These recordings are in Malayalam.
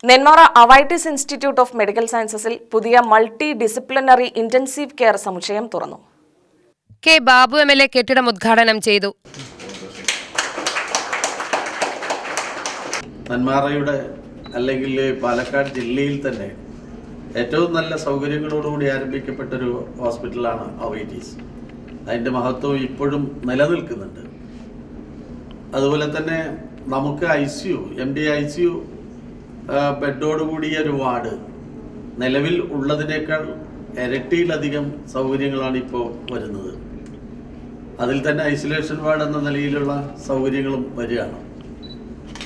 Nenmara Avitis institute of medical സയൻസസിൽ പുതിയ മൾട്ടി ഡിസിപ്ലിനറി ഇന്റൻസീവ് കെയർ സമുച്ചയം തുറന്നു. കെ ബാബു MLA കെട്ടിടം ഉദ്ഘാടനം ചെയ്തു. നെന്മാറയുടെ അല്ലെങ്കിൽ പാലക്കാട് ജില്ലയിൽ തന്നെ ഏറ്റവും നല്ല സൗകര്യങ്ങളോടുകൂടി ആരംഭിക്കപ്പെട്ടൊരു ഹോസ്പിറ്റലാണ് അവൈറ്റീസ്. അതിൻ്റെ മഹത്വം ഇപ്പോഴും നിലനിൽക്കുന്നുണ്ട്. അതുപോലെ തന്നെ നമുക്ക് ICU MD ICU ബെഡോടുകൂടിയ ഒരു വാർഡ് നിലവിൽ ഉള്ളതിനേക്കാൾ ഇരട്ടിയിലധികം സൗകര്യങ്ങളാണ് ഇപ്പോൾ വരുന്നത്. അതിൽ തന്നെ ഐസൊലേഷൻ വാർഡ് എന്ന നിലയിലുള്ള സൗകര്യങ്ങളും വരികയാണ്.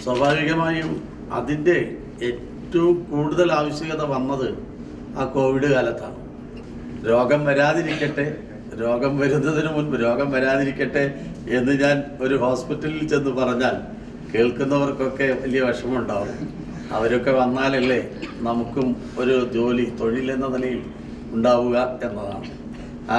സ്വാഭാവികമായും അതിൻ്റെ ഏറ്റവും കൂടുതൽ ആവശ്യകത വന്നത് ആ കോവിഡ് കാലത്താണ്. രോഗം വരുന്നതിന് മുൻപ് രോഗം വരാതിരിക്കട്ടെ എന്ന് ഞാൻ ഒരു ഹോസ്പിറ്റലിൽ ചെന്ന് പറഞ്ഞാൽ കേൾക്കുന്നവർക്കൊക്കെ വലിയ വിഷമമുണ്ടാവും. അവരൊക്കെ വന്നാലല്ലേ നമുക്കും ഒരു തൊഴിലെന്ന നിലയിൽ ഉണ്ടാവുക എന്നതാണ്.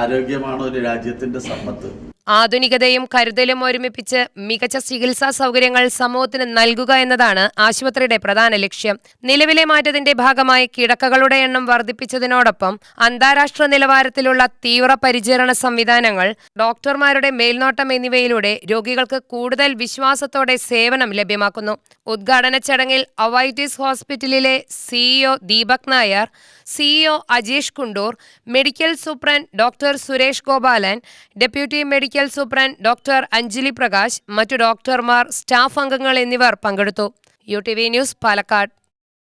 ആരോഗ്യമാണ് ഒരു രാജ്യത്തിൻ്റെ സമ്പത്ത്. ആധുനികതയും കരുതലും ഒരുമിപ്പിച്ച് മികച്ച ചികിത്സാ സൗകര്യങ്ങൾ സമൂഹത്തിന് നൽകുക എന്നതാണ് ആശുപത്രിയുടെ പ്രധാന ലക്ഷ്യം. നിലവിലെ മാറ്റത്തിന്റെ ഭാഗമായി കിടക്കകളുടെ എണ്ണം വർദ്ധിപ്പിച്ചതിനോടൊപ്പം അന്താരാഷ്ട്ര നിലവാരത്തിലുള്ള തീവ്രപരിചരണ സംവിധാനങ്ങൾ, ഡോക്ടർമാരുടെ മേൽനോട്ടം എന്നിവയിലൂടെ രോഗികൾക്ക് കൂടുതൽ വിശ്വാസത്തോടെ സേവനം ലഭ്യമാക്കുന്നു. ഉദ്ഘാടന ചടങ്ങിൽ അവൈറ്റിസ് ഹോസ്പിറ്റലിലെ CEO Deepak Nair, CEO Ajeesh Kundoor, medical superintendent doctor Suresh Gopalan, deputy medical superintendent doctor Anjali Prakash, മറ്റു ഡോക്ടർമാർ, സ്റ്റാഫ് അംഗങ്ങൾ എന്നിവർ പങ്കെടുത്തു. UTV news, Palakkad.